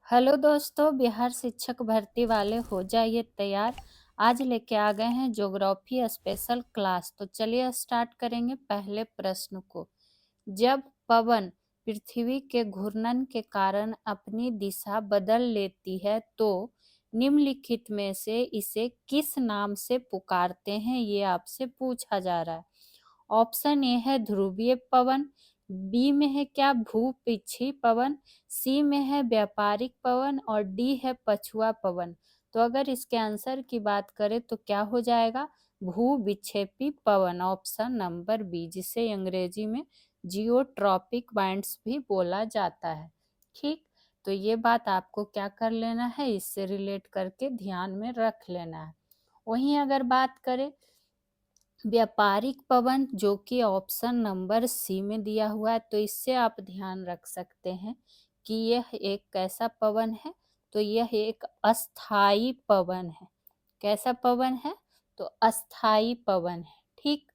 Hello दोस्तों, बिहार शिक्षक भर्ती वाले हो जाइए तैयार। आज लेके आ गए हैं ज्योग्राफी स्पेशल क्लास। तो चलिए स्टार्ट करेंगे पहले प्रश्न को। जब पवन पृथ्वी के घूर्णन के कारण अपनी दिशा बदल लेती है तो निम्नलिखित में से इसे किस नाम से पुकारते हैं, ये आपसे पूछा जा रहा है। ऑप्शन ए है ध्रुवीय पवन, बी में है क्या भूपिच्छी पवन, सी में है व्यापारिक पवन और डी है पछुआ पवन। तो अगर इसके आंसर की बात करें तो क्या हो जाएगा, भू विक्षेपी पवन, ऑप्शन नंबर बी, जिसे अंग्रेजी में जियोट्रॉपिक वाइंड्स भी बोला जाता है। ठीक, तो ये बात आपको क्या कर लेना है, इससे रिलेट करके ध्यान में रख लेना है। वहीं अगर बात करें व्यापारिक पवन, जो कि ऑप्शन नंबर सी में दिया हुआ है, तो इससे आप ध्यान रख सकते हैं कि यह एक कैसा पवन है, तो यह एक अस्थाई पवन है। कैसा पवन है, तो अस्थाई पवन है। ठीक,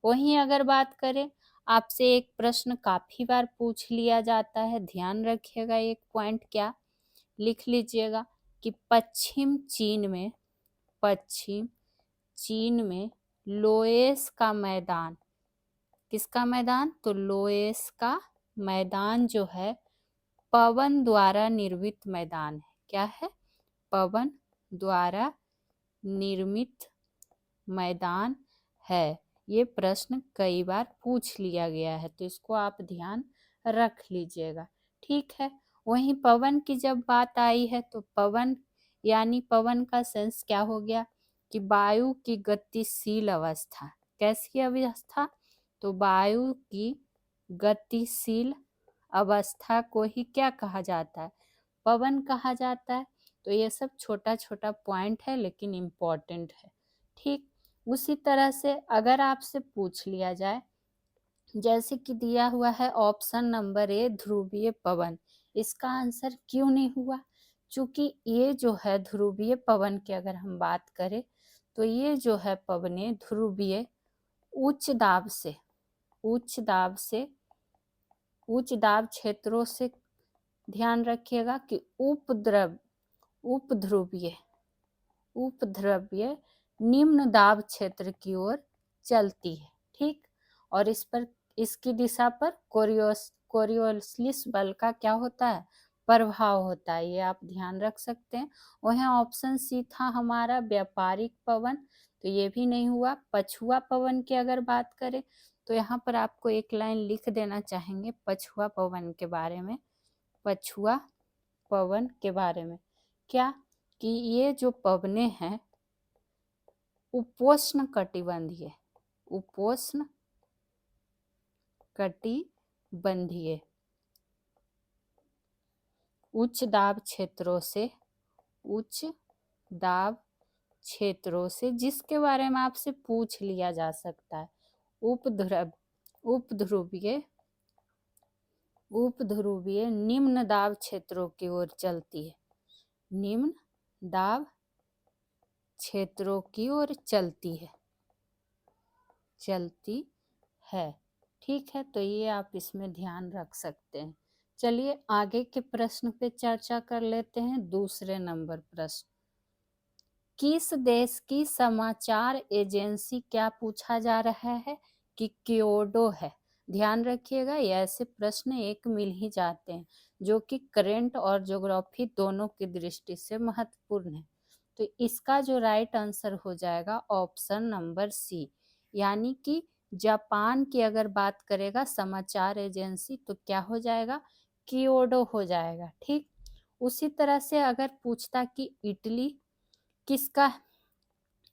वहीं अगर बात करें, आपसे एक प्रश्न काफी बार पूछ लिया जाता है, ध्यान रखिएगा, एक पॉइंट क्या लिख लीजिएगा कि पश्चिम चीन में लोएस का मैदान, किसका मैदान, तो लोएस का मैदान जो है पवन द्वारा निर्मित मैदान है। क्या है, पवन द्वारा निर्मित मैदान है। ये प्रश्न कई बार पूछ लिया गया है, तो इसको आप ध्यान रख लीजिएगा। ठीक है, वहीं पवन की जब बात आई है तो पवन यानी पवन का सेंस क्या हो गया कि वायु की गतिशील अवस्था। कैसी अवस्था, तो वायु की गतिशील अवस्था को ही क्या कहा जाता है, पवन कहा जाता है। तो ये सब छोटा छोटा पॉइंट है लेकिन इम्पोर्टेंट है। ठीक, उसी तरह से अगर आपसे पूछ लिया जाए, जैसे कि दिया हुआ है ऑप्शन नंबर ए ध्रुवीय पवन, इसका आंसर क्यों नहीं हुआ, क्योंकि ये जो है ध्रुवीय पवन की अगर हम बात करें तो ये जो है पवने ध्रुवीय उच्च दाब से उच्च दाब क्षेत्रों से, ध्यान रखिएगा कि उपध्रुवीय निम्न दाब क्षेत्र की ओर चलती है। ठीक, और इसकी दिशा पर कोरियोलिस बल का क्या होता है, प्रभाव होता है। ये आप ध्यान रख सकते हैं। वहीं ऑप्शन सी था हमारा व्यापारिक पवन, तो ये भी नहीं हुआ। पछुआ पवन की अगर बात करें तो यहाँ पर आपको एक लाइन लिख देना चाहेंगे पछुआ पवन के बारे में। पछुआ पवन के बारे में क्या, कि ये जो पवने हैं उपोष्ण कटिबंधीय उच्च दाब क्षेत्रों से जिसके बारे में आपसे पूछ लिया जा सकता है, उपध्रुवीय निम्न दाब क्षेत्रों की ओर चलती है, निम्न दाब क्षेत्रों की ओर चलती है। ठीक है, तो ये आप इसमें ध्यान रख सकते हैं। चलिए आगे के प्रश्न पे चर्चा कर लेते हैं। दूसरे नंबर प्रश्न, किस देश की समाचार एजेंसी, क्या पूछा जा रहा है कि क्योडो है। ध्यान रखिएगा, ये ऐसे प्रश्न एक मिल ही जाते हैं जो कि करेंट और ज्योग्राफी दोनों की दृष्टि से महत्वपूर्ण है। तो इसका जो राइट आंसर हो जाएगा ऑप्शन नंबर सी, यानी कि जापान की अगर बात करेगा समाचार एजेंसी तो क्या हो जाएगा, क्योडो हो जाएगा। ठीक, उसी तरह से अगर पूछता कि इटली किसका,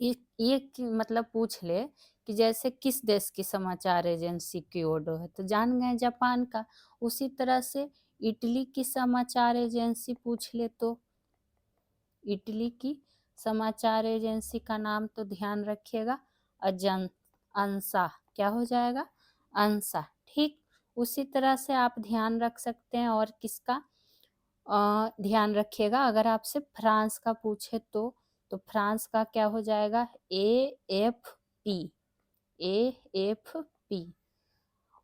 मतलब पूछ ले कि जैसे किस देश की समाचार एजेंसी क्योडो है, तो जान गए जापान का। उसी तरह से इटली की समाचार एजेंसी पूछ ले तो इटली की समाचार एजेंसी का नाम तो ध्यान रखिएगा अंसा, क्या हो जाएगा, अंसा। ठीक, उसी तरह से आप ध्यान रख सकते हैं और किसका ध्यान रखिएगा, अगर आपसे फ्रांस का पूछे तो फ्रांस का क्या हो जाएगा, AFP।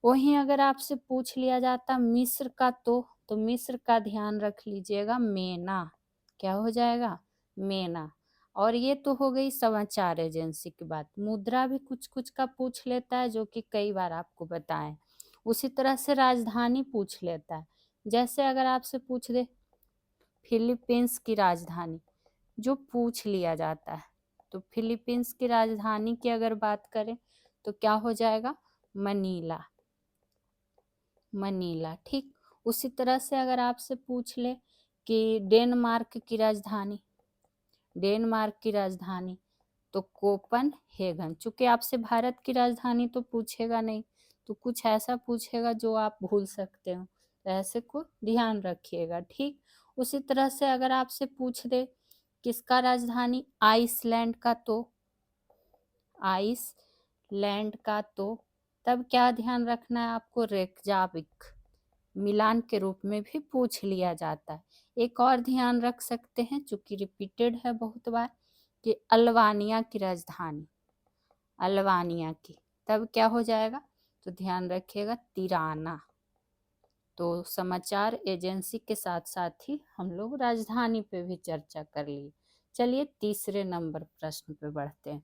वहीं अगर आपसे पूछ लिया जाता मिस्र का तो तो मिस्र का ध्यान रख लीजिएगा, मेना। क्या हो जाएगा? मेना। और ये तो हो गई समाचार एजेंसी की बात। मुद्रा भी कुछ कुछ का पूछ लेता है, जो कि कई बार आपको बताएं। उसी तरह से राजधानी पूछ लेता है। जैसे अगर आपसे पूछ दे फिलीपींस की राजधानी, जो पूछ लिया जाता है, तो फिलीपींस की राजधानी की अगर बात करें तो क्या हो जाएगा? मनीला। मनीला, ठीक। उसी तरह से अगर आपसे पूछ ले कि डेनमार्क की राजधानी, डेनमार्क की राजधानी, तो कोपनहेगन। चूंकि आपसे भारत की राजधानी तो पूछेगा नहीं, तो कुछ ऐसा पूछेगा जो आप भूल सकते हो, तो ऐसे को ध्यान रखिएगा, ठीक। उसी तरह से अगर आपसे पूछ दे किसका राजधानी आइसलैंड का, तो आइसलैंड का, तो तब क्या ध्यान रखना है आपको? रेकजाविक। मिलान के रूप में भी पूछ लिया जाता है। एक और ध्यान रख सकते हैं, चूंकि रिपीटेड है बहुत बार, कि अल्बानिया की राजधानी, अल्बानिया की, तब क्या हो जाएगा? तो ध्यान रखिएगा, तिराना। तो समाचार एजेंसी के साथ साथ ही हम लोग राजधानी पे भी चर्चा कर लिए। चलिए तीसरे नंबर प्रश्न पे बढ़ते हैं।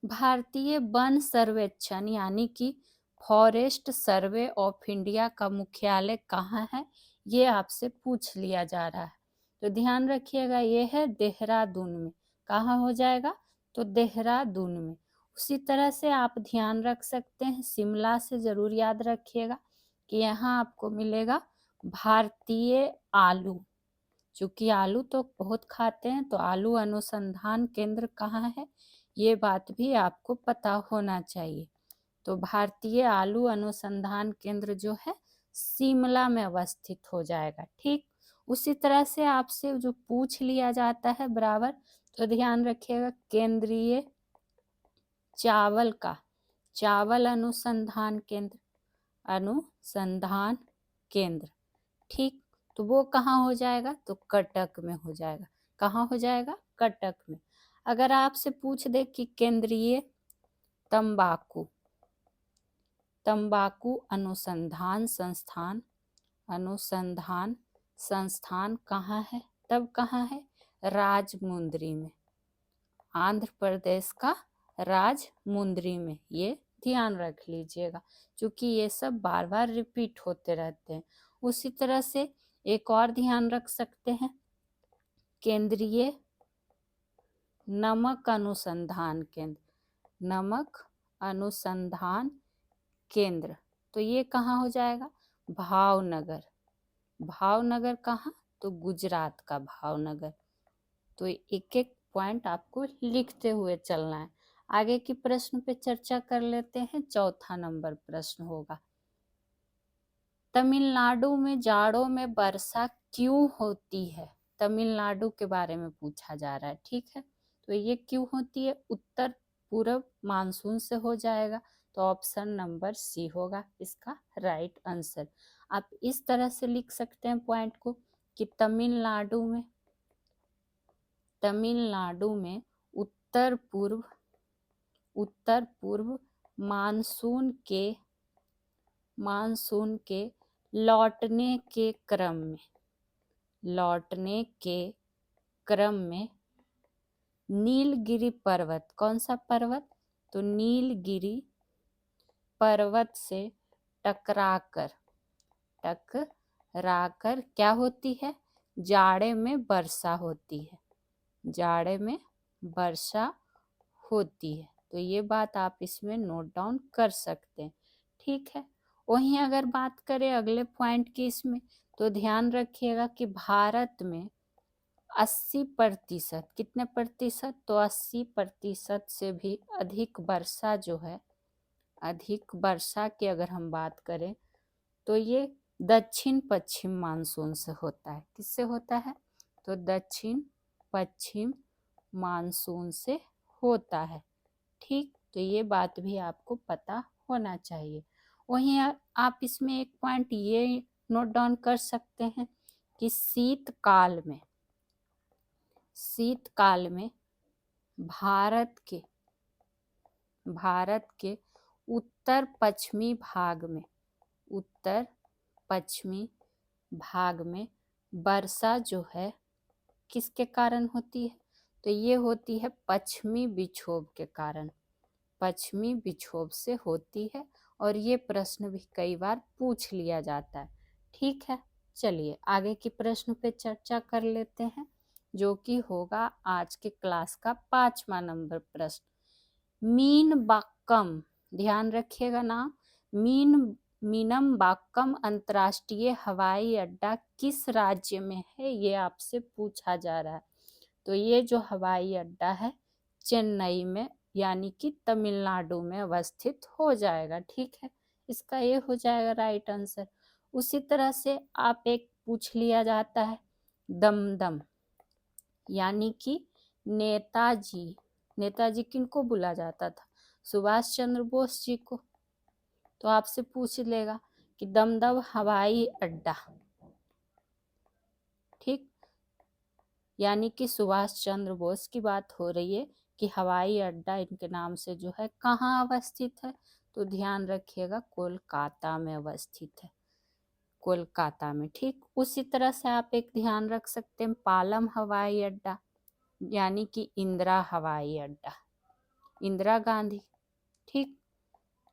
भारतीय वन सर्वेक्षण यानी कि फॉरेस्ट सर्वे ऑफ इंडिया का मुख्यालय कहाँ है? ये आपसे पूछ लिया जा रहा है। तो ध्यान रखिएगा, ये है देहरादून में। कहाँ हो जाएगा? तो देहरादून में। उसी तरह से आप ध्यान रख सकते हैं, शिमला से जरूर याद रखिएगा कि यहाँ आपको मिलेगा भारतीय आलू। चूंकि आलू तो बहुत खाते हैं, तो आलू अनुसंधान केंद्र कहाँ है, ये बात भी आपको पता होना चाहिए। तो भारतीय आलू अनुसंधान केंद्र जो है शिमला में अवस्थित हो जाएगा, ठीक। उसी तरह से आपसे जो पूछ लिया जाता है बराबर, तो ध्यान रखिएगा केंद्रीय चावल का, चावल अनुसंधान केंद्र, अनुसंधान केंद्र, ठीक। तो वो कहाँ हो जाएगा? तो कटक में हो जाएगा। कहाँ हो जाएगा? कटक में। अगर आपसे पूछ दे कि केंद्रीय तंबाकू, तंबाकू अनुसंधान संस्थान, अनुसंधान संस्थान कहाँ है, तब कहाँ है? राजमुंद्री में, आंध्र प्रदेश का राजमुंद्री में। ये ध्यान रख लीजिएगा, क्योंकि ये सब बार बार रिपीट होते रहते हैं। उसी तरह से एक और ध्यान रख सकते हैं, केंद्रीय नमक अनुसंधान केंद्र, नमक अनुसंधान केंद्र, तो ये कहाँ हो जाएगा? भावनगर। भावनगर कहाँ? तो गुजरात का भावनगर। तो एक एक पॉइंट आपको लिखते हुए चलना है। आगे की प्रश्न पे चर्चा कर लेते हैं। चौथा नंबर प्रश्न होगा, तमिलनाडु में जाड़ों में वर्षा क्यों होती है? तमिलनाडु के बारे में पूछा जा रहा है, ठीक है। तो ये क्यों होती है? उत्तर पूर्व मानसून से हो जाएगा। तो ऑप्शन नंबर सी होगा इसका राइट आंसर। आप इस तरह से लिख सकते हैं पॉइंट को कि तमिलनाडु में, तमिलनाडु में उत्तर पूर्व, उत्तर पूर्व मानसून के, मानसून के लौटने के क्रम में, लौटने के क्रम में नीलगिरी पर्वत, कौन सा पर्वत? तो नीलगिरी पर्वत से टकराकर, टकराकर क्या होती है? जाड़े में वर्षा होती है, जाड़े में वर्षा होती है। तो ये बात आप इसमें नोट डाउन कर सकते हैं, ठीक है। वहीं अगर बात करें अगले पॉइंट की इसमें, तो ध्यान रखिएगा कि भारत में 80%, कितने प्रतिशत? तो 80% से भी अधिक वर्षा जो है, अधिक वर्षा की अगर हम बात करें तो ये दक्षिण पश्चिम मानसून से होता है। किससे होता है? तो दक्षिण पश्चिम मानसून से होता है, ठीक। तो ये बात भी आपको पता होना चाहिए। वहीं आप इसमें एक पॉइंट ये नोट डाउन कर सकते हैं कि शीतकाल में, शीतकाल में भारत के, भारत के उत्तर पश्चिमी भाग में, उत्तर पश्चिमी भाग में वर्षा जो है किसके कारण होती है? तो ये होती है पश्चिमी विक्षोभ के कारण, पश्चिमी विक्षोभ से होती है। और ये प्रश्न भी कई बार पूछ लिया जाता है। ठीक है, चलिए आगे की प्रश्न पे चर्चा कर लेते हैं, जो कि होगा आज के क्लास का 5वां नंबर प्रश्न। मीनबाक्कम, ध्यान रखिएगा नाम, मीनमबाक्कम अंतर्राष्ट्रीय हवाई अड्डा किस राज्य में है, ये आपसे पूछा जा रहा है। तो ये जो हवाई अड्डा है चेन्नई में यानी कि तमिलनाडु में अवस्थित हो जाएगा। ठीक है, इसका ये हो जाएगा राइट आंसर। उसी तरह से आप एक पूछ लिया जाता है दमदम, यानी कि नेताजी, नेताजी किनको बोला जाता था? सुभाष चंद्र बोस जी को। तो आपसे पूछ लेगा कि दमदम हवाई अड्डा, ठीक, यानी कि सुभाष चंद्र बोस की बात हो रही है कि हवाई अड्डा इनके नाम से जो है कहाँ अवस्थित है? तो ध्यान रखिएगा कोलकाता में अवस्थित है, कोलकाता में। ठीक, उसी तरह से आप एक ध्यान रख सकते हैं पालम हवाई अड्डा, यानी कि इंदिरा हवाई अड्डा, इंदिरा गांधी। ठीक,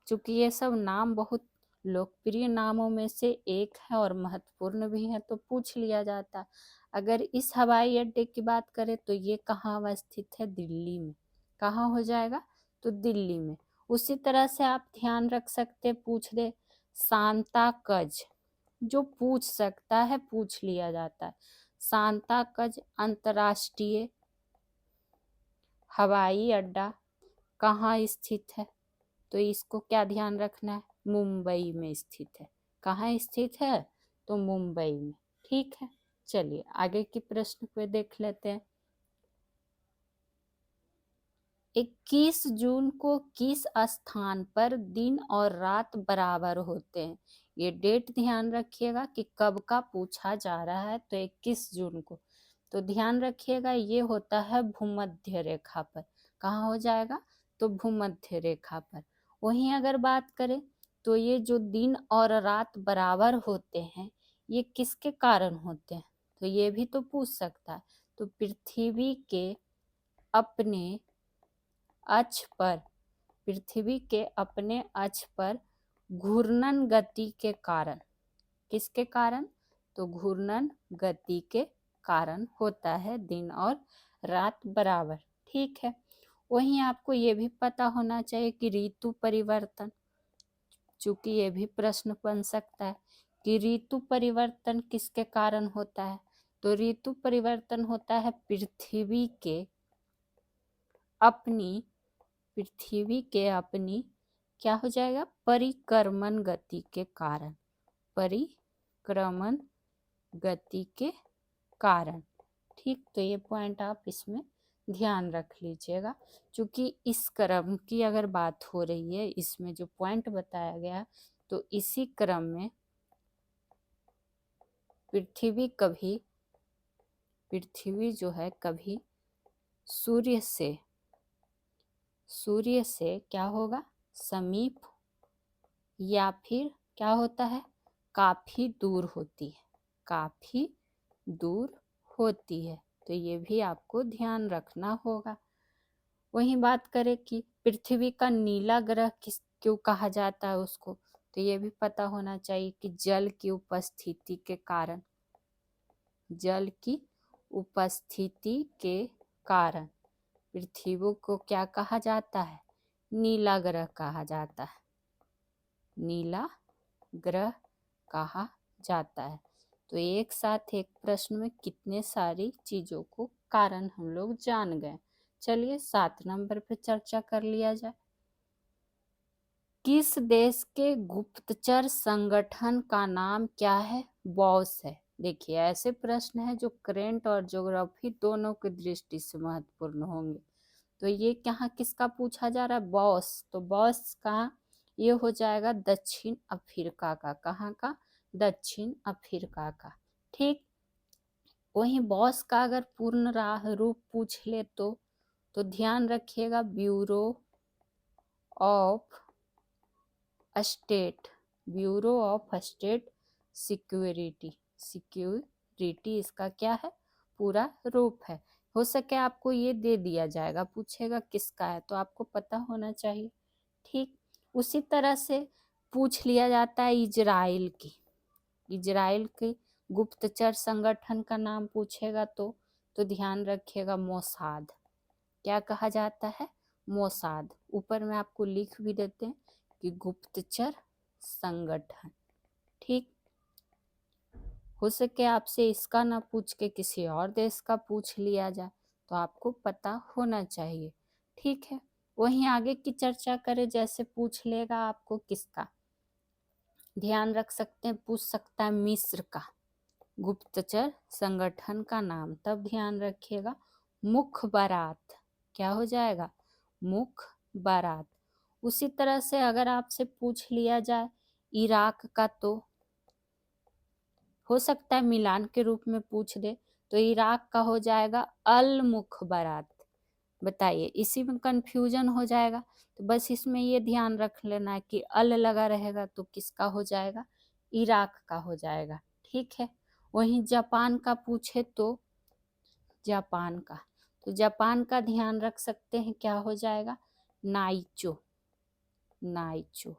चूंकि ये सब नाम बहुत लोकप्रिय नामों में से एक है और महत्वपूर्ण भी है, तो पूछ लिया जाता। अगर इस हवाई अड्डे की बात करें तो ये कहाँ अवस्थित है? दिल्ली में। कहाँ हो जाएगा? तो दिल्ली में। उसी तरह से आप ध्यान रख सकते, पूछ दे सांताकज, जो पूछ सकता है पूछ लिया जाता है। सांताकज अंतर्राष्ट्रीय हवाई अड्डा कहाँ स्थित है? तो इसको क्या ध्यान रखना है? मुंबई में स्थित है। कहाँ स्थित है? तो मुंबई में। ठीक है, चलिए आगे की प्रश्न पे देख लेते हैं। 21 जून को किस स्थान पर दिन और रात बराबर होते हैं? ये डेट ध्यान रखिएगा कि कब का पूछा जा रहा है। तो 21 जून को, तो ध्यान रखिएगा ये होता है भूमध्य रेखा पर। कहाँ हो जाएगा? तो भूमध्य रेखा पर। वहीं अगर बात करें तो ये जो दिन और रात बराबर होते हैं ये किसके कारण होते हैं? तो ये भी तो पूछ सकता है। तो पृथ्वी के अपने अक्ष पर, पृथ्वी के अपने अक्ष पर घूर्णन गति के कारण, किसके कारण? तो घूर्णन गति के कारण होता है दिन और रात बराबर। ठीक है, वहीं आपको ये भी पता होना चाहिए कि ऋतु परिवर्तन, चूंकि ये भी प्रश्न बन सकता है कि ऋतु परिवर्तन किसके कारण होता है? तो ऋतु परिवर्तन होता है पृथ्वी के अपनी, पृथ्वी के अपनी क्या हो जाएगा? परिक्रमण गति के कारण, परिक्रमण गति के कारण। ठीक, तो ये पॉइंट आप इसमें ध्यान रख लीजिएगा। क्योंकि इस क्रम की अगर बात हो रही है, इसमें जो पॉइंट बताया गया तो इसी क्रम में पृथ्वी जो है कभी सूर्य से क्या होगा? समीप, या फिर क्या होता है? काफी दूर होती है, काफी दूर होती है। तो ये भी आपको ध्यान रखना होगा। वहीं बात करें कि पृथ्वी का नीला ग्रह किस क्यों कहा जाता है उसको, तो ये भी पता होना चाहिए कि जल की उपस्थिति के कारण, जल की उपस्थिति के कारण पृथ्वी को क्या कहा जाता है? नीला ग्रह कहा जाता है, नीला ग्रह कहा जाता है। तो एक साथ एक प्रश्न में कितने सारी चीजों को कारण हम लोग जान गए। चलिए 7 नंबर पे चर्चा कर लिया जाए। किस देश के गुप्तचर संगठन का नाम क्या है? बॉस है। देखिए ऐसे प्रश्न है जो करेंट और ज्योग्राफी दोनों की दृष्टि से महत्वपूर्ण होंगे। तो ये कहाँ किसका पूछा जा रहा है? बॉस। तो बॉस कहाँ? ये हो जाएगा दक्षिण अफ्रीका का। कहाँ का? दक्षिण अफ्रीका का। ठीक, वहीं बॉस का अगर पूर्ण रूप पूछ ले तो ध्यान रखिएगा bureau of state, bureau of state security. Security इसका क्या है, पूरा रूप है। हो सके आपको ये दे दिया जाएगा, पूछेगा किसका है, तो आपको पता होना चाहिए। ठीक, उसी तरह से पूछ लिया जाता है इजराइल की। इजराइल के गुप्तचर संगठन का नाम पूछेगा तो ध्यान रखिएगा मोसाद। क्या कहा जाता है, मोसाद। ऊपर में आपको लिख भी देते हैं कि गुप्तचर संगठन। ठीक, हो सके आपसे इसका ना पूछ के किसी और देश का पूछ लिया जाए, तो आपको पता होना चाहिए। ठीक है, वहीं आगे की चर्चा करें, जैसे पूछ लेगा आपको किसका, ध्यान रख सकते हैं, पूछ सकता है मिस्र का गुप्तचर संगठन का नाम, तब ध्यान रखिएगा मुखबरात। क्या हो जाएगा, मुखबरात। उसी तरह से अगर आपसे पूछ लिया जाए इराक का, तो हो सकता है मिलान के रूप में पूछ दे, तो इराक का हो जाएगा अल मुखबरात। बताइए, इसी में कंफ्यूजन हो जाएगा, तो बस इसमें ये ध्यान रख लेना है कि अल लगा रहेगा तो किसका हो जाएगा, इराक का हो जाएगा। ठीक है, वहीं जापान का पूछे तो जापान का, तो जापान का ध्यान रख सकते हैं, क्या हो जाएगा, नाइचो। नाइचो।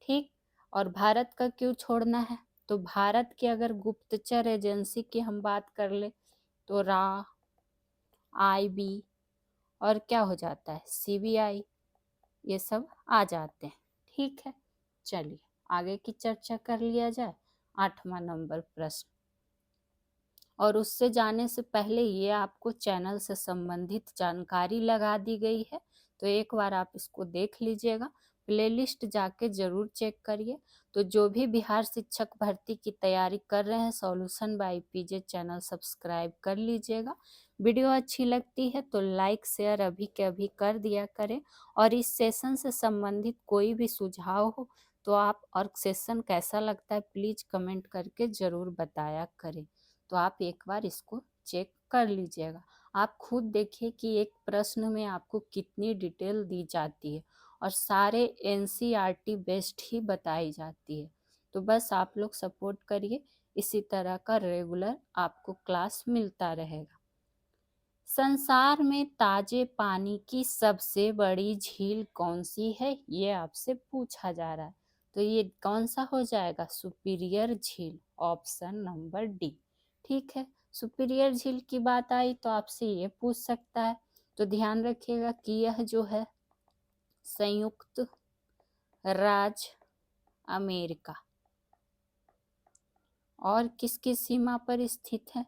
ठीक, और भारत का क्यों छोड़ना है, तो भारत की अगर गुप्तचर एजेंसी की हम बात कर ले तो रा, IB, और क्या हो जाता है, CBI, ये सब आ जाते हैं। ठीक है, चलिए आगे की चर्चा कर लिया जाए। 8वां नंबर प्रश्न, और उससे जाने से पहले ये आपको चैनल से संबंधित जानकारी लगा दी गई है, तो एक बार आप इसको देख लीजिएगा, प्लेलिस्ट जाके जरूर चेक करिए। तो जो भी बिहार शिक्षक भर्ती की तैयारी कर रहे हैं, solution bye PJ channel subscribe कर लीजिएगा। वीडियो अच्छी लगती है तो लाइक शेयर अभी के अभी कर दिया करें, और इस सेशन से संबंधित कोई भी सुझाव हो तो आप, और सेशन कैसा लगता है प्लीज कमेंट करके जरूर बताया करें। तो आप एक बार इसको चेक कर लीजिएगा। आप खुद देखिए कि एक प्रश्न में आपको कितनी डिटेल दी जाती है, और सारे NCERT बेस्ड ही बताई जाती है। तो बस आप लोग सपोर्ट करिए, इसी तरह का रेगुलर आपको क्लास मिलता रहेगा। संसार में ताजे पानी की सबसे बड़ी झील कौन सी है, ये आपसे पूछा जा रहा है। तो ये कौन सा हो जाएगा, सुपीरियर झील, ऑप्शन नंबर D। ठीक है, सुपीरियर झील की बात आई तो आपसे ये पूछ सकता है, तो ध्यान रखिएगा कि यह जो है संयुक्त राज्य अमेरिका और किसकी सीमा पर स्थित है,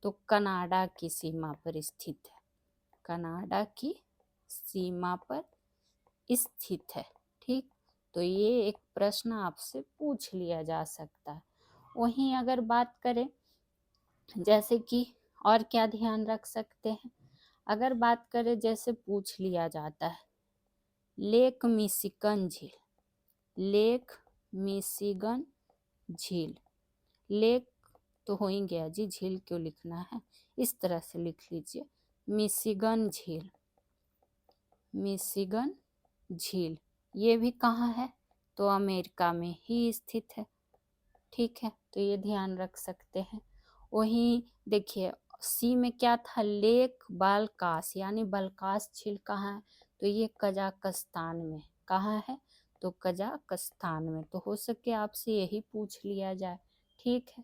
तो कनाडा की सीमा पर स्थित है। कनाडा की सीमा पर स्थित है। ठीक, तो ये एक प्रश्न आपसे पूछ लिया जा सकता है। वहीं अगर बात करें जैसे कि और क्या ध्यान रख सकते हैं, अगर बात करें जैसे पूछ लिया जाता है लेक मिशिगन झील, लेक मिशिगन झील, लेक तो हो ही गया जी, झील क्यों लिखना है, इस तरह से लिख लीजिए मिशिगन झील। मिशिगन झील ये भी कहाँ है, तो अमेरिका में ही स्थित है। ठीक है, तो ये ध्यान रख सकते हैं। वहीं देखिए सी में क्या था, लेक बालकास, यानी बलकास झील कहाँ है, तो ये कजाकिस्तान में। कहाँ है, तो कजाकिस्तान में। तो हो सके आपसे यही पूछ लिया जाए। ठीक है,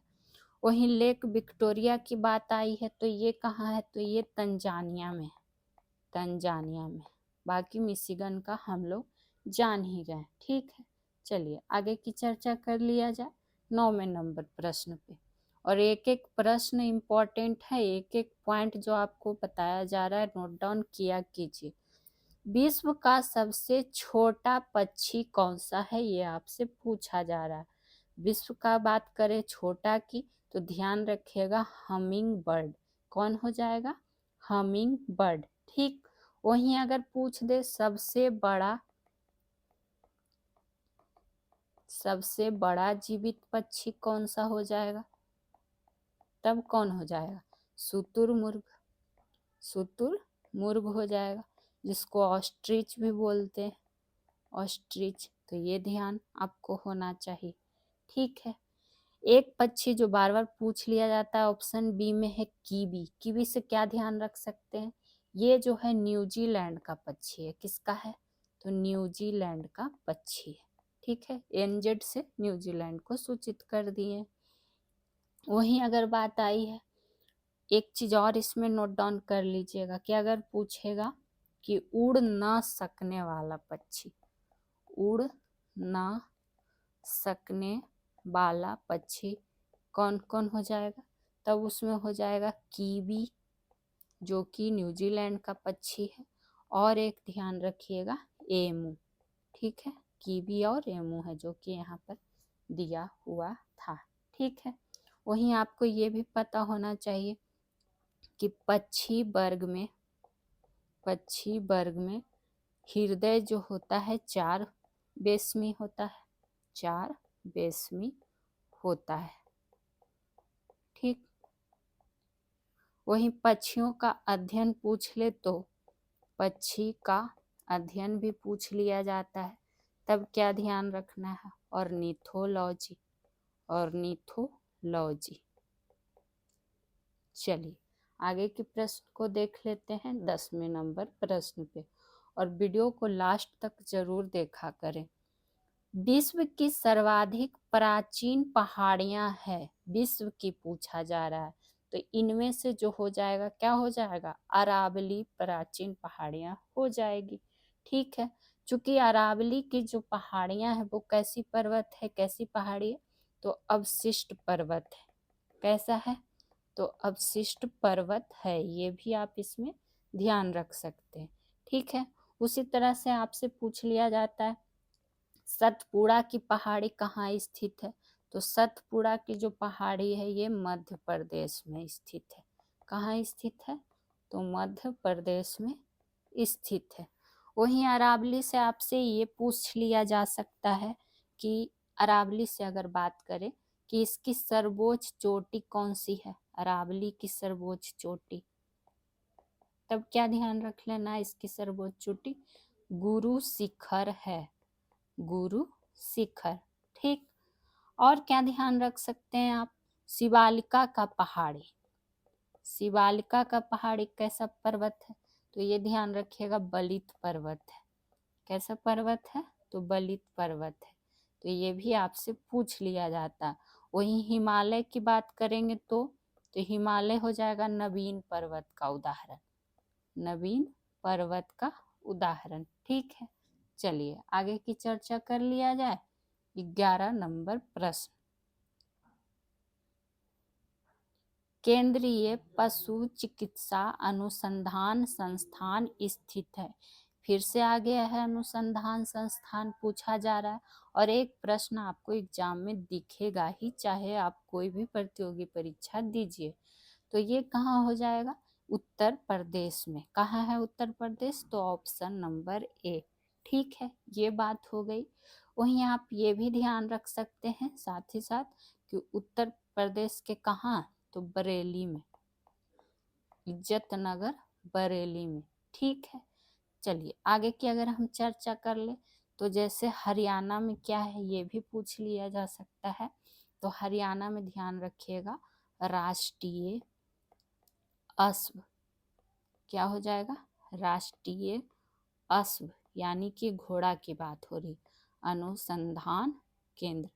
वहीं लेक विक्टोरिया की बात आई है, तो ये कहाँ है, तो ये तंजानिया में। तंजानिया में। बाकी मिशिगन का हम लोग जान ही गए। ठीक है, चलिए आगे की चर्चा कर लिया जाए 9वें नंबर प्रश्न पे। और एक एक प्रश्न इम्पोर्टेंट है, एक एक पॉइंट जो आपको बताया जा रहा है नोट डाउन किया कीजिए। विश्व का सबसे छोटा पक्षी कौन सा है, ये आपसे पूछा जा रहा है। विश्व का बात करें छोटा की, तो ध्यान रखिएगा हमिंग बर्ड। कौन हो जाएगा, हमिंग बर्ड। ठीक, वहीं अगर पूछ दे सबसे बड़ा जीवित पक्षी कौन सा हो जाएगा, तब कौन हो जाएगा, शुतुरमुर्ग। शुतुरमुर्ग हो जाएगा, जिसको ऑस्ट्रिच भी बोलते हैं, ऑस्ट्रिच। तो ये ध्यान आपको होना चाहिए। ठीक है, एक पक्षी जो बार बार पूछ लिया जाता है ऑप्शन बी में है कीवी। कीवी से क्या ध्यान रख सकते हैं, ये जो है न्यूजीलैंड का पक्षी है। किसका है, तो न्यूजीलैंड का पक्षी है। ठीक है, एनजेड से न्यूजीलैंड को सूचित कर दिए। वहीं अगर बात आई है, एक चीज और इसमें नोट डाउन कर लीजिएगा कि अगर पूछेगा कि उड़ ना सकने वाला पक्षी, उड़ ना सकने वाला पक्षी कौन कौन हो जाएगा, तब उसमें हो जाएगा कीवी जो कि न्यूजीलैंड का पक्षी है, और एक ध्यान रखिएगा एमू। ठीक है, कीवी और एमू है जो कि यहाँ पर दिया हुआ था। ठीक है, वहीं आपको ये भी पता होना चाहिए कि पक्षी वर्ग में हृदय जो होता है 4 बेसमी होता है, 4 बेसमी होता है। ठीक, वहीं पक्षियों का अध्ययन पूछ ले तो पक्षी का अध्ययन भी पूछ लिया जाता है, तब क्या ध्यान रखना है, ऑर्निथोलॉजी, ऑर्निथोलॉजी। चलिए आगे के प्रश्न को देख लेते हैं 10वें नंबर प्रश्न पे, और वीडियो को लास्ट तक जरूर देखा करें। विश्व की सर्वाधिक प्राचीन पहाड़ियां है, विश्व की पूछा जा रहा है, तो इनमें से जो हो जाएगा क्या हो जाएगा, अरावली प्राचीन पहाड़ियां हो जाएगी। ठीक है, चूंकि अरावली की जो पहाड़ियां हैं वो कैसी पर्वत है, कैसी पहाड़ी है, तो अवशिष्ट पर्वत है। कैसा है, तो अवशिष्ट पर्वत है, ये भी आप इसमें ध्यान रख सकते हैं। ठीक है, उसी तरह से आपसे पूछ लिया जाता है सतपुड़ा की पहाड़ी कहाँ स्थित है, तो सतपुड़ा की जो पहाड़ी है ये मध्य प्रदेश में स्थित है। कहाँ स्थित है, तो मध्य प्रदेश में स्थित है। वहीं अरावली से आपसे ये पूछ लिया जा सकता है कि अरावली से अगर बात करें कि इसकी सर्वोच्च चोटी कौन सी है, अरावली की सर्वोच्च चोटी, तब क्या ध्यान रख लेना, इसकी सर्वोच्च चोटी गुरु शिखर है, गुरु शिखर। ठीक, और क्या ध्यान रख सकते हैं आप, शिवालिका का पहाड़ी, शिवालिका का पहाड़ी कैसा पर्वत है, तो ये ध्यान रखिएगा बलित पर्वत है। कैसा पर्वत है, तो बलित पर्वत है, तो ये भी आपसे पूछ लिया जाता है। वहीं हिमालय की बात करेंगे तो हिमालय हो जाएगा नवीन पर्वत का उदाहरण, नवीन पर्वत का उदाहरण। ठीक है, चलिए आगे की चर्चा कर लिया जाए। 11 नंबर प्रश्न, केंद्रीय पशु चिकित्सा अनुसंधान संस्थान स्थित है। फिर से आ गया है अनुसंधान संस्थान पूछा जा रहा है, और एक प्रश्न आपको एग्जाम में दिखेगा ही, चाहे आप कोई भी प्रतियोगी परीक्षा दीजिए। तो ये कहाँ हो जाएगा, उत्तर प्रदेश में। कहाँ है उत्तर प्रदेश, तो ऑप्शन नंबर ए। ठीक है, ये बात हो गई। वहीं आप ये भी ध्यान रख सकते हैं साथ ही साथ कि उत्तर प्रदेश के कहाँ, तो बरेली में, इज्जत नगर बरेली में। ठीक है, चलिए आगे की अगर हम चर्चा कर ले तो जैसे हरियाणा में क्या है ये भी पूछ लिया जा सकता है। तो हरियाणा में ध्यान रखिएगा राष्ट्रीय अश्व, क्या हो जाएगा, राष्ट्रीय अश्व यानी कि घोड़ा की बात हो रही, अनुसंधान केंद्र।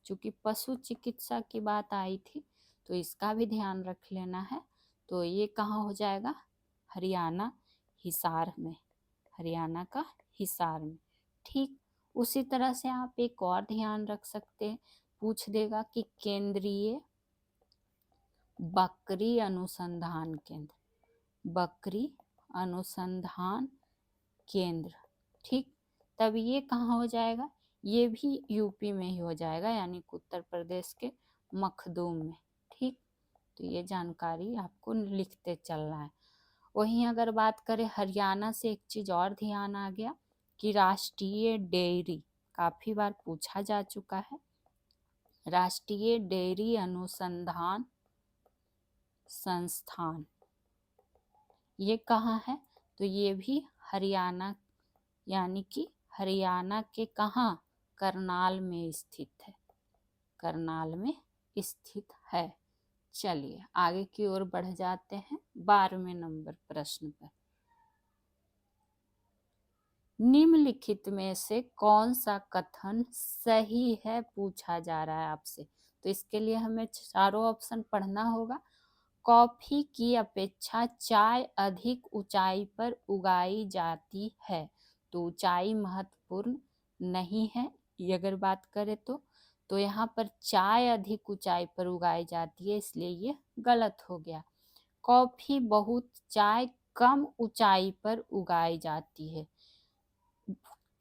चूंकि पशु चिकित्सा की बात आई थी तो इसका भी ध्यान रख लेना है। तो ये कहाँ हो जाएगा, हरियाणा हिसार में, हरियाणा का हिसार में। ठीक, उसी तरह से आप एक और ध्यान रख सकते हैं, पूछ देगा कि केंद्रीय बकरी अनुसंधान केंद्र, बकरी अनुसंधान केंद्र। ठीक, तब ये कहाँ हो जाएगा, ये भी यूपी में ही हो जाएगा, यानी कि उत्तर प्रदेश के मखदूम में। ठीक, तो ये जानकारी आपको लिखते चलना है। वहीं अगर बात करें हरियाणा से, एक चीज और ध्यान आ गया कि राष्ट्रीय डेयरी, काफी बार पूछा जा चुका है, राष्ट्रीय डेयरी अनुसंधान संस्थान, ये कहाँ है, तो ये भी हरियाणा, यानी कि हरियाणा के कहाँ, करनाल में स्थित है, करनाल में स्थित है। चलिए आगे की ओर बढ़ जाते हैं 12वें नंबर प्रश्न पर। निम्नलिखित में से कौन सा कथन सही है पूछा जा रहा है आपसे। तो इसके लिए हमें चारों ऑप्शन पढ़ना होगा। कॉफी की अपेक्षा चाय अधिक ऊंचाई पर उगाई जाती है, तो ऊंचाई महत्वपूर्ण नहीं है। ये अगर बात करें तो यहाँ पर चाय अधिक ऊंचाई पर उगाई जाती है, इसलिए ये गलत हो गया। कॉफी बहुत, चाय कम ऊंचाई पर उगाई जाती है।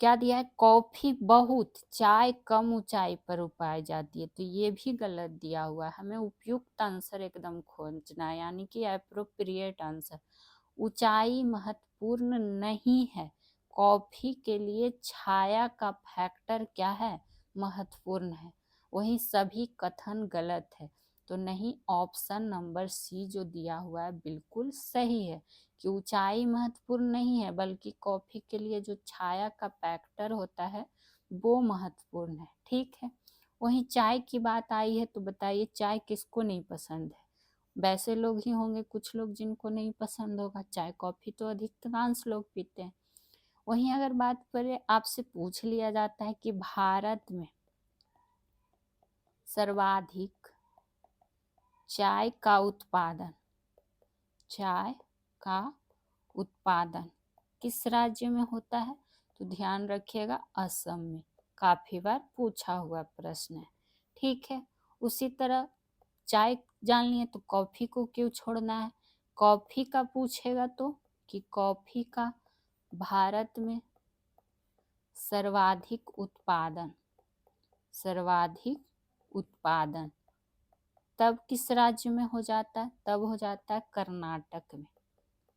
क्या दिया है? कॉफी बहुत, चाय कम ऊंचाई पर उगाई जाती है, तो ये भी गलत दिया हुआ है। हमें उपयुक्त आंसर एकदम खोजना है, यानी कि एप्रोप्रिएट आंसर। ऊंचाई महत्वपूर्ण नहीं है, कॉफी के लिए छाया का फैक्टर क्या है? महत्वपूर्ण है। वहीं सभी कथन गलत है, तो नहीं, ऑप्शन नंबर सी जो दिया हुआ है बिल्कुल सही है कि ऊंचाई महत्वपूर्ण नहीं है, बल्कि कॉफी के लिए जो छाया का फैक्टर होता है वो महत्वपूर्ण है। ठीक है। वहीं चाय की बात आई है, तो बताइए चाय किसको नहीं पसंद है? वैसे लोग ही होंगे कुछ लोग जिनको नहीं पसंद होगा चाय, कॉफी तो अधिकांश लोग पीते हैं। वहीं अगर बात करें, आपसे पूछ लिया जाता है कि भारत में सर्वाधिक चाय का उत्पादन किस राज्य में होता है? तो ध्यान रखिएगा, असम में। काफी बार पूछा हुआ प्रश्न है। ठीक है। उसी तरह चाय जान लिए, तो कॉफी को क्यों छोड़ना है? कॉफी का पूछेगा तो कि कॉफी का भारत में सर्वाधिक उत्पादन तब किस राज्य में हो जाता है? तब हो जाता है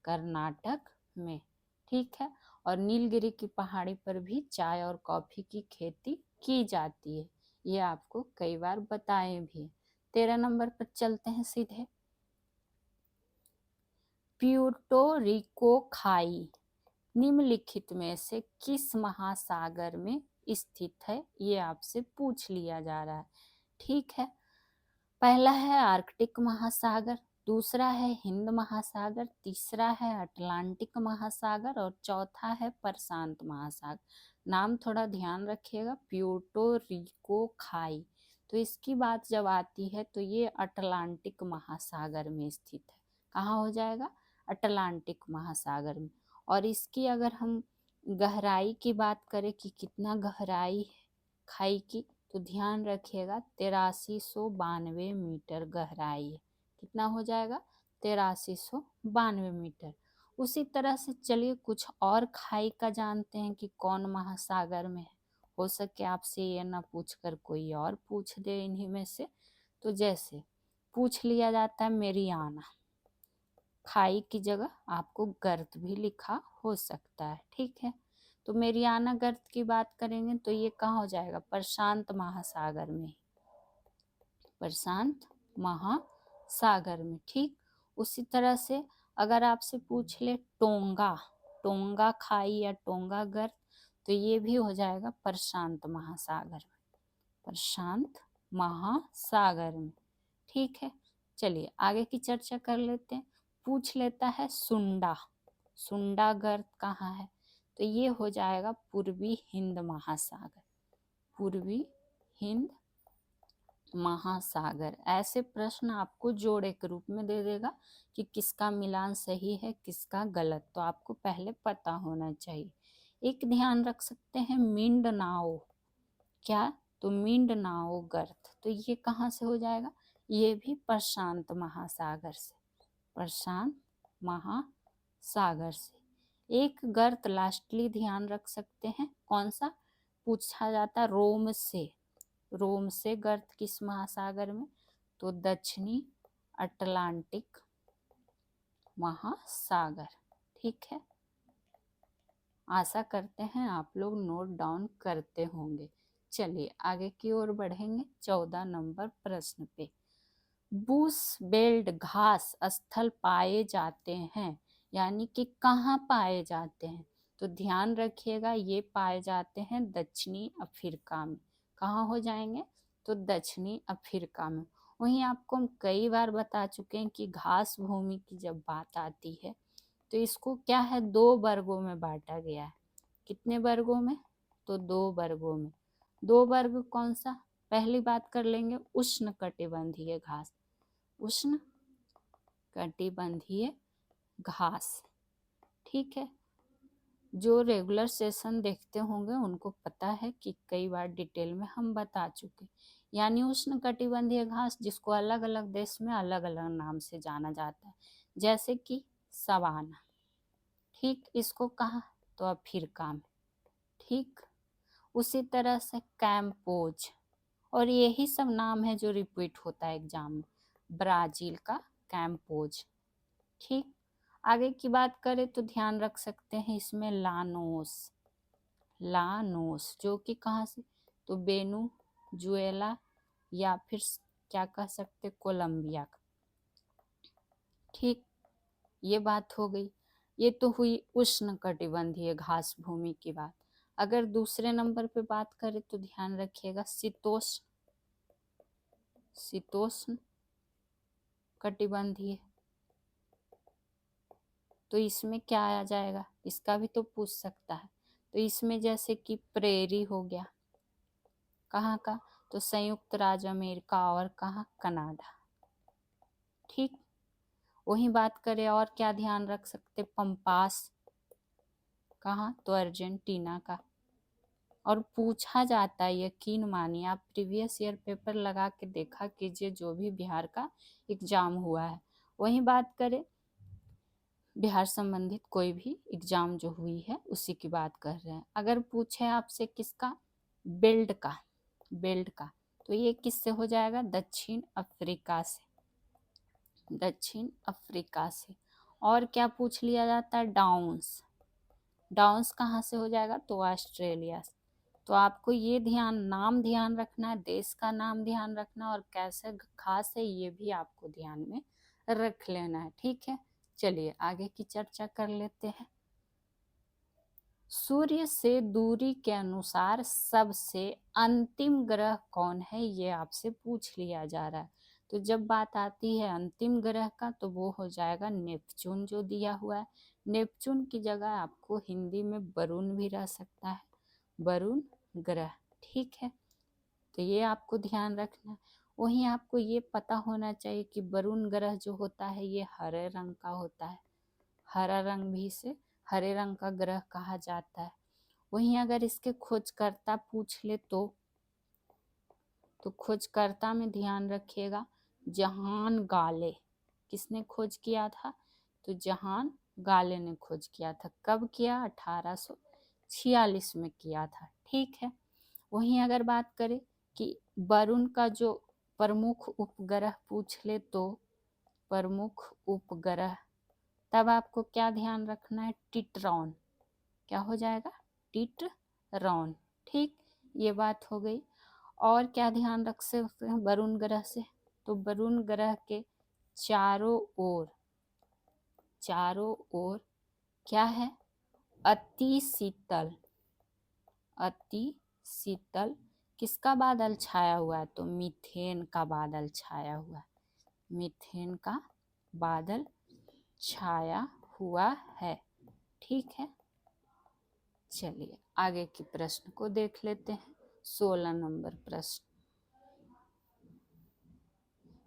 कर्नाटक में। ठीक है। और नीलगिरी की पहाड़ी पर भी चाय और कॉफी की खेती की जाती है, ये आपको कई बार बताए भी। 13 नंबर पर चलते हैं सीधे। प्यूर्टो रिको खाई निम्नलिखित में से किस महासागर में स्थित है? ये आपसे पूछ लिया जा रहा है। ठीक है। पहला है आर्कटिक महासागर, दूसरा है हिंद महासागर, तीसरा है अटलांटिक महासागर और चौथा है प्रशांत महासागर। नाम थोड़ा ध्यान रखिएगा, प्यूर्टो रिको खाई। तो इसकी बात जब आती है तो ये अटलांटिक महासागर में स्थित है। कहाँ हो जाएगा? अटलांटिक महासागर में। और इसकी अगर हम गहराई की बात करें कि कितना गहराई है खाई की, तो ध्यान रखिएगा 8392 मीटर गहराई है। कितना हो जाएगा? 8392 मीटर। उसी तरह से चलिए कुछ और खाई का जानते हैं कि कौन महासागर में है। हो सके आपसे ये ना पूछकर कोई और पूछ दे इन्हीं में से। तो जैसे पूछ लिया जाता है मेरियाना खाई की जगह आपको गर्त भी लिखा हो सकता है। ठीक है। तो मेरियाना गर्त की बात करेंगे तो ये कहाँ हो जाएगा? प्रशांत महासागर में। प्रशांत महासागर में। ठीक। उसी तरह से अगर आपसे पूछ ले टोंगा खाई या टोंगा गर्त, तो ये भी हो जाएगा प्रशांत महासागर में। प्रशांत महासागर में। ठीक है। चलिए आगे की चर्चा कर लेते हैं। पूछ लेता है सुंडा गर्त कहाँ है? तो ये हो जाएगा पूर्वी हिंद महासागर। ऐसे प्रश्न आपको जोड़े के रूप में दे देगा कि किसका मिलान सही है किसका गलत, तो आपको पहले पता होना चाहिए। एक ध्यान रख सकते हैं मिंडनाओ, क्या? तो मिंडनाओ गर्त, तो ये कहाँ से हो जाएगा? ये भी प्रशांत महासागर से। एक गर्त लास्टली ध्यान रख सकते हैं, कौन सा पूछा जाता? रोम से गर्त किस महासागर में? तो दक्षिणी अटलांटिक महासागर। ठीक है। आशा करते हैं आप लोग नोट डाउन करते होंगे। चलिए आगे की ओर बढ़ेंगे 14 नंबर प्रश्न पे। बुश बेल्ट घास स्थल पाए जाते हैं, यानी कि कहाँ पाए जाते हैं? तो ध्यान रखिएगा ये पाए जाते हैं दक्षिणी अफ्रीका में। कहाँ हो जाएंगे? तो दक्षिणी अफ्रीका में। वहीं आपको हम कई बार बता चुके हैं कि घास भूमि की जब बात आती है तो इसको क्या है, 2 वर्गों में बांटा गया है। कितने वर्गों में? तो 2 वर्गों में। 2 वर्ग कौन सा? पहली बात कर लेंगे उष्ण कटिबंधीय घास। उष्ण कटिबंधीय घास, ठीक है। जो रेगुलर सेशन देखते होंगे उनको पता है कि कई बार डिटेल में हम बता चुके। यानी उष्ण कटिबंधीय घास जिसको अलग अलग देश में अलग अलग नाम से जाना जाता है, जैसे कि सवाना, ठीक। इसको कहाँ? तो अफ्रीका में, ठीक। उसी तरह से कैम्पोज, और यही सब नाम है जो रिपीट होता है एग्जाम में। ब्राजील का कैम्पोज, ठीक। आगे की बात करें तो ध्यान रख सकते हैं इसमें लानोस। लानोस जो कि कहाँ से? तो वेनेजुएला या फिर क्या कह सकते, कोलंबिया का, ठीक। ये बात हो गई। ये तो हुई उष्ण कटिबंधीय घास भूमि की बात। अगर दूसरे नंबर पे बात करें तो ध्यान रखिएगा शीतोष्ण, शीतोष्ण कटिबंधीय। तो इसमें क्या आ जाएगा, इसका भी तो पूछ सकता है। तो इसमें जैसे कि प्रेरी हो गया, कहाँ का? तो संयुक्त राज्य अमेरिका और कहाँ? कनाडा, ठीक। वही बात करें और क्या ध्यान रख सकते, पंपास, कहाँ? तो अर्जेंटीना का। और पूछा जाता है, यकीन मानिए आप प्रीवियस ईयर पेपर लगा के देखा कीजिए जो भी बिहार का एग्जाम हुआ है। वही बात करें बिहार संबंधित कोई भी एग्जाम जो हुई है उसी की बात कर रहे हैं। अगर पूछे आपसे किसका? बेल्ट का, बेल्ट का, तो ये किससे हो जाएगा? दक्षिण अफ्रीका से, दक्षिण अफ्रीका से। और क्या पूछ लिया जाता है? डाउन्स, डाउन्स कहाँ से हो जाएगा? तो ऑस्ट्रेलिया से। तो आपको ये नाम ध्यान रखना है, देश का नाम ध्यान रखना, और कैसे खास है ये भी आपको ध्यान में रख लेना है, ठीक है। चलिए आगे की चर्चा कर लेते हैं। सूर्य से दूरी के अनुसार सबसे अंतिम ग्रह कौन है, ये आपसे पूछ लिया जा रहा है। तो जब बात आती है अंतिम ग्रह का तो वो हो जाएगा नेपच्यून जो दिया हुआ है। नेपच्यून की जगह आपको हिंदी में वरुण भी रह सकता है, वरुण ग्रह, ठीक है। तो ये आपको ध्यान रखना है। वहीं आपको ये पता होना चाहिए कि वरुण ग्रह जो होता है ये हरे रंग का होता है, हरा रंग भी से हरे रंग का ग्रह कहा जाता है। वहीं अगर इसके खोजकर्ता पूछ ले तो खोजकर्ता में ध्यान रखिएगा जहान गाले। किसने खोज किया था? तो जहान गाले ने खोज किया था। कब किया? 1846 में किया था, ठीक है। वहीं अगर बात करें कि वरुण का जो प्रमुख उपग्रह पूछ ले तो प्रमुख उपग्रह, तब आपको क्या ध्यान रखना है? टिट्रॉन, क्या हो जाएगा? टिट्रॉन, ठीक। ये बात हो गई। और क्या ध्यान रख सकते हैं वरुण ग्रह से? तो वरुण ग्रह के चारों ओर, चारों ओर क्या है? अति शीतल, अति शीतल किसका बादल छाया हुआ है? तो मीथेन का बादल छाया हुआ है, मीथेन का बादल छाया हुआ है, ठीक है। चलिए आगे के प्रश्न को देख लेते हैं। 16 नंबर प्रश्न,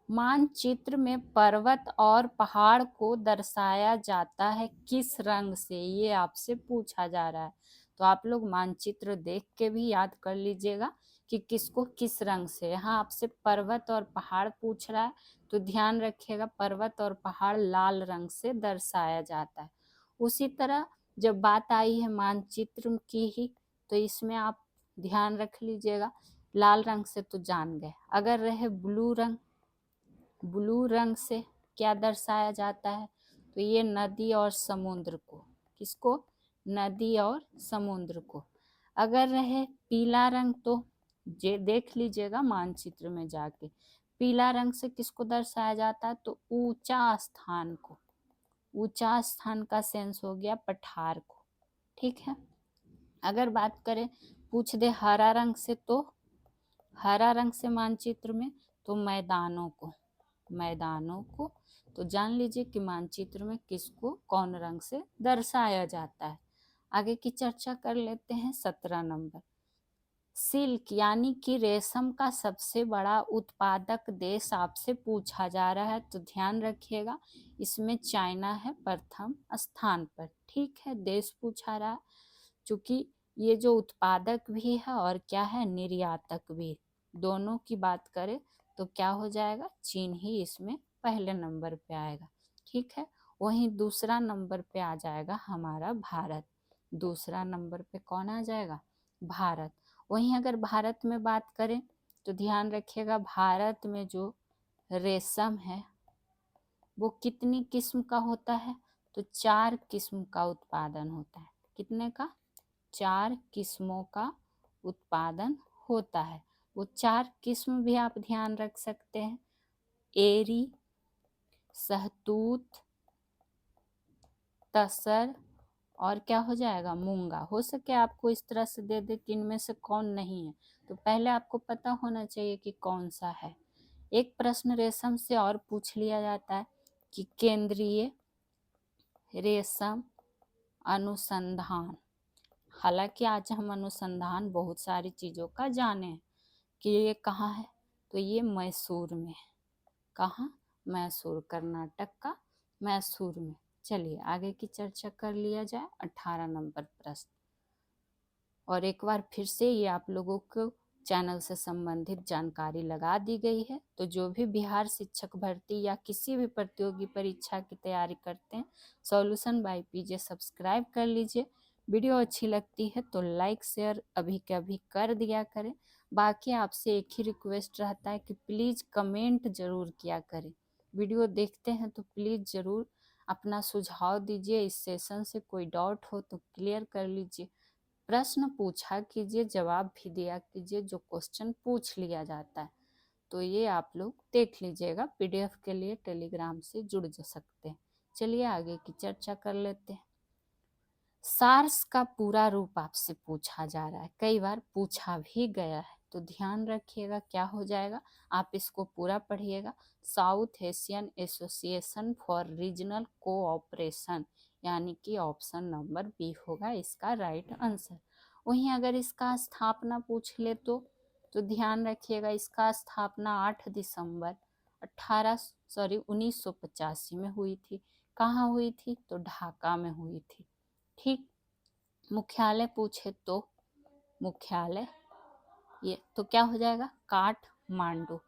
मानचित्र में पर्वत और पहाड़ को दर्शाया जाता है किस रंग से, ये आपसे पूछा जा रहा है। तो आप लोग मानचित्र देख के भी याद कर लीजिएगा कि किसको किस रंग से। यहाँ आपसे पर्वत और पहाड़ पूछ रहा है तो ध्यान रखिएगा पर्वत और पहाड़ लाल रंग से दर्शाया जाता है। उसी तरह जब बात आई है मानचित्र की ही तो इसमें आप ध्यान रख लीजिएगा लाल रंग से तो जान गए। अगर रहे ब्लू रंग, ब्लू रंग से क्या दर्शाया जाता है? तो ये नदी और समुद्र को, किसको? नदी और समुद्र को। अगर रहे पीला रंग तो जे देख लीजिएगा मानचित्र में जाके, पीला रंग से किसको दर्शाया जाता है? तो ऊंचा स्थान को, ऊंचा स्थान का सेंस हो गया पठार को, ठीक है। अगर बात करें पूछ दे हरा रंग से तो हरा रंग से मानचित्र में तो मैदानों को तो जान लीजिए कि मानचित्र में किसको कौन रंग से दर्शाया जाता है। आगे की चर्चा कर लेते हैं। 17 नंबर, सिल्क यानी कि रेशम का सबसे बड़ा उत्पादक देश आपसे पूछा जा रहा है, तो ध्यान रखिएगा इसमें चाइना है प्रथम स्थान पर। ठीक है, देश पूछा रहा है, चूंकि ये जो उत्पादक भी है और क्या है, निर्यातक भी, दोनों की बात करें तो क्या हो जाएगा, चीन ही इसमें पहले नंबर पे आएगा। ठीक है, वहीं दूसरा नंबर पे आ जाएगा हमारा भारत। दूसरा नंबर पे कौन आ जाएगा, भारत। वहीं अगर भारत में बात करें तो ध्यान रखिएगा भारत में जो रेशम है वो कितनी किस्म का होता है, तो 4 किस्म का उत्पादन होता है। कितने का, 4 किस्मों का उत्पादन होता है। वो 4 किस्म भी आप ध्यान रख सकते हैं, एरी, सहतूत, तसर और क्या हो जाएगा, मूंगा। हो सके आपको इस तरह से दे दे कि इनमें से कौन नहीं है, तो पहले आपको पता होना चाहिए कि कौन सा है। एक प्रश्न रेशम से और पूछ लिया जाता है कि केंद्रीय रेशम अनुसंधान, हालांकि आज हम अनुसंधान बहुत सारी चीज़ों का जाने हैं कि ये कहाँ है, तो ये मैसूर में है। कहाँ, मैसूर, कर्नाटक का मैसूर में। चलिए आगे की चर्चा कर लिया जाए। 18 नंबर प्रश्न, और एक बार फिर से ये आप लोगों को चैनल से संबंधित जानकारी लगा दी गई है, तो जो भी बिहार शिक्षक भर्ती या किसी भी प्रतियोगी परीक्षा की तैयारी करते हैं, सॉल्यूशन बाय पीजे सब्सक्राइब कर लीजिए। वीडियो अच्छी लगती है तो लाइक शेयर अभी के अभी कर दिया करें। बाकी आपसे एक ही रिक्वेस्ट रहता है कि प्लीज़ कमेंट ज़रूर किया करें। वीडियो देखते हैं तो प्लीज़ ज़रूर अपना सुझाव दीजिए, इस सेशन से कोई डाउट हो तो क्लियर कर लीजिए। प्रश्न पूछा कीजिए, जवाब भी दिया कीजिए जो क्वेश्चन पूछ लिया जाता है। तो ये आप लोग देख लीजिएगा, पीडीएफ के लिए टेलीग्राम से जुड़ जा सकते हैं। चलिए आगे की चर्चा कर लेते हैं। सार्स का पूरा रूप आपसे पूछा जा रहा है, कई बार पूछा भी गया है, तो ध्यान रखिएगा क्या हो जाएगा, आप इसको पूरा पढ़िएगा। South Asian association for regional cooperation, यानी कि ऑप्शन नंबर बी होगा इसका राइट आंसर। वहीं अगर इसका स्थापना पूछ ले तो ध्यान रखिएगा इसका स्थापना 8 दिसंबर 1985 में हुई थी। कहाँ हुई थी, तो ढाका में हुई थी। ठीक, मुख्यालय पूछे तो मुख्यालय ये तो क्या हो जाएगा, काठमांडू।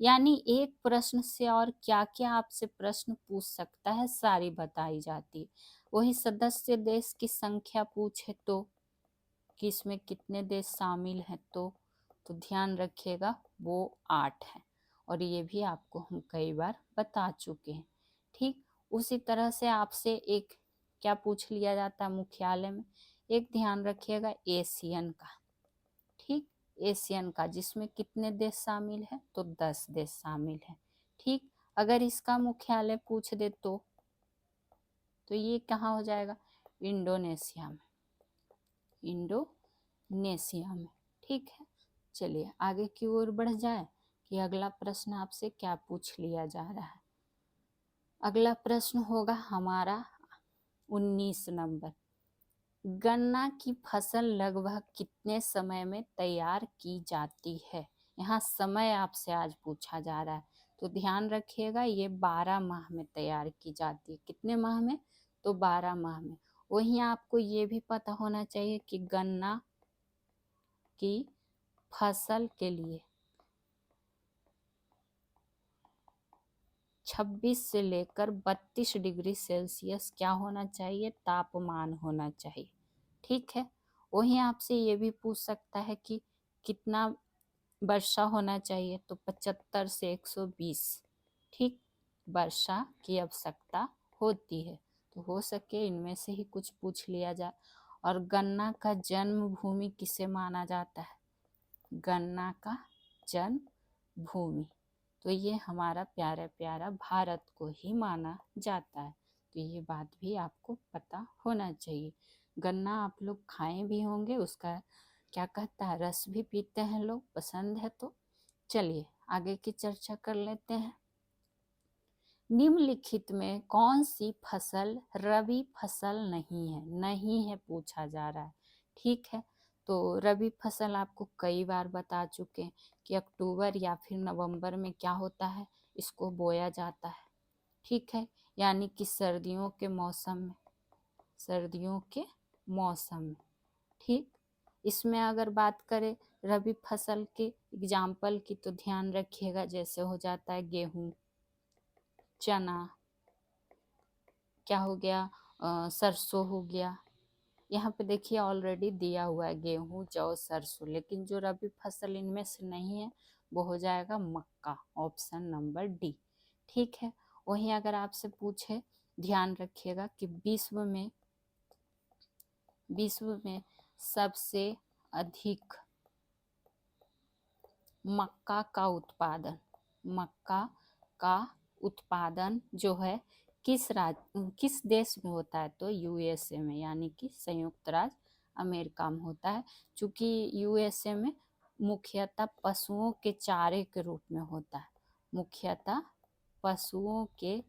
यानी एक प्रश्न से और क्या क्या आपसे प्रश्न पूछ सकता है, सारी बताई जाती है। वही सदस्य देश की संख्या पूछे तो कि इसमें कितने देश शामिल हैं, तो ध्यान रखिएगा वो 8 है, और ये भी आपको हम कई बार बता चुके हैं। ठीक, उसी तरह से आपसे एक क्या पूछ लिया जाता है मुख्यालय में, एक ध्यान रखिएगा एशियन का। ठीक, एशियन का जिसमें कितने देश शामिल है, तो 10 देश शामिल है। ठीक, अगर इसका मुख्यालय पूछ दे तो ये कहाँ हो जाएगा, इंडोनेशिया में, इंडोनेशिया में। ठीक है, चलिए आगे की ओर बढ़ जाए कि अगला प्रश्न आपसे क्या पूछ लिया जा रहा है। अगला प्रश्न होगा हमारा 19 नंबर, गन्ना की फसल लगभग कितने समय में तैयार की जाती है। यहाँ समय आपसे आज पूछा जा रहा है, तो ध्यान रखिएगा ये 12 माह में तैयार की जाती है। कितने माह में, तो 12 माह में। वहीं आपको ये भी पता होना चाहिए कि गन्ना की फसल के लिए 26 से लेकर 32 डिग्री सेल्सियस क्या होना चाहिए, तापमान होना चाहिए। ठीक है, वहीं आपसे ये भी पूछ सकता है कि कितना वर्षा होना चाहिए, तो 75 से 120 ठीक वर्षा की आवश्यकता होती है। तो हो सके इनमें से ही कुछ पूछ लिया जाए। और गन्ना का जन्म भूमि किसे माना जाता है, गन्ना का जन्म भूमि तो ये हमारा प्यारा प्यारा भारत को ही माना जाता है। तो ये बात भी आपको पता होना चाहिए। गन्ना आप लोग खाए भी होंगे, उसका क्या कहता है, रस भी पीते हैं लोग, पसंद है तो। चलिए आगे की चर्चा कर लेते हैं। निम्नलिखित में कौन सी फसल रबी फसल नहीं है? नहीं है पूछा जा रहा है, ठीक है। तो रबी फसल आपको कई बार बता चुके हैं कि अक्टूबर या फिर नवंबर में क्या होता है, इसको बोया जाता है, ठीक है। यानी कि सर्दियों के मौसम में, सर्दियों के मौसम में, ठीक। इसमें अगर बात करें रबी फसल के एग्जाम्पल की तो ध्यान रखिएगा, जैसे हो जाता है गेहूं, चना, क्या हो गया, सरसों हो गया। यहाँ पे देखिए ऑलरेडी दिया हुआ है गेहूं, जौ, सरसों, लेकिन जो रबी फसल इनमें से नहीं है वो हो जाएगा मक्का, ऑप्शन नंबर डी, ठीक है। वहीं अगर आपसे पूछे, ध्यान रखिएगा कि विश्व में सबसे अधिक मक्का का उत्पादन जो है किस देश में होता है, तो यूएसए में, यानी कि संयुक्त राज्य अमेरिका में होता है। चूंकि यूएसए में मुख्यतः पशुओं के चारे के रूप में होता है, मुख्यतः पशुओं के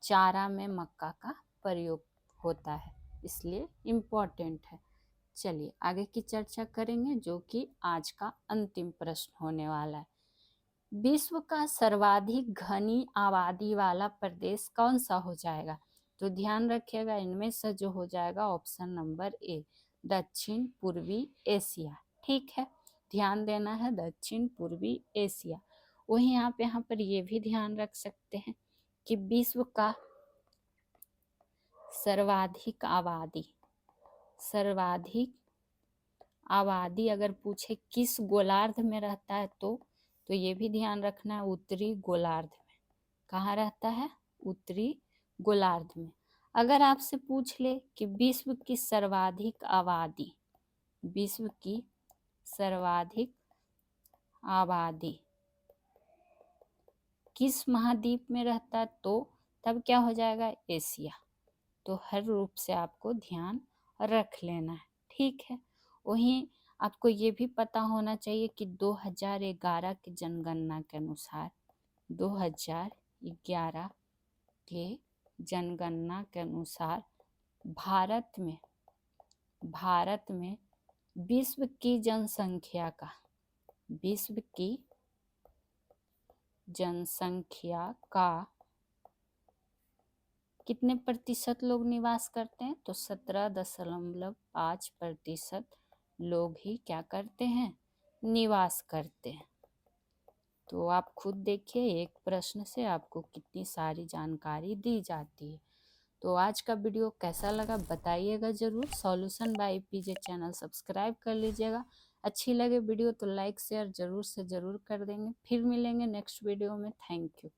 चारा में मक्का का प्रयोग होता है, इसलिए इम्पोर्टेंट है। चलिए आगे की चर्चा करेंगे, जो कि आज का अंतिम प्रश्न होने वाला है। विश्व का सर्वाधिक घनी आबादी वाला प्रदेश कौन सा हो जाएगा? तो ध्यान रखिएगा, इनमें से जो हो जाएगा ऑप्शन नंबर ए, दक्षिण पूर्वी एशिया, ठीक है। ध्यान देना है, दक्षिण पूर्वी एशिया। वहीं आप यहाँ पर ये भी ध्यान रख सकते हैं कि विश्व का सर्वाधिक आबादी अगर पूछे किस गोलार्ध में रहता है, तो ये भी ध्यान रखना है, उत्तरी गोलार्ध में। कहाँ रहता है? उत्तरी गोलार्ध में। अगर आपसे पूछ ले कि विश्व की सर्वाधिक आबादी किस महाद्वीप में रहता है, तो तब क्या हो जाएगा? एशिया। तो हर रूप से आपको ध्यान रख लेना है, ठीक है। वहीं आपको ये भी पता होना चाहिए कि 2011 की जनगणना के अनुसार 2011 के जनगणना के अनुसार भारत में विश्व की जनसंख्या का कितने प्रतिशत लोग निवास करते हैं? तो 17.5% लोग ही क्या करते हैं? निवास करते हैं। तो आप खुद देखिए, एक प्रश्न से आपको कितनी सारी जानकारी दी जाती है। तो आज का वीडियो कैसा लगा बताइएगा ज़रूर। Solution by PJ channel subscribe कर लीजिएगा। अच्छी लगे वीडियो तो लाइक शेयर ज़रूर से ज़रूर कर देंगे। फिर मिलेंगे नेक्स्ट वीडियो में। Thank you.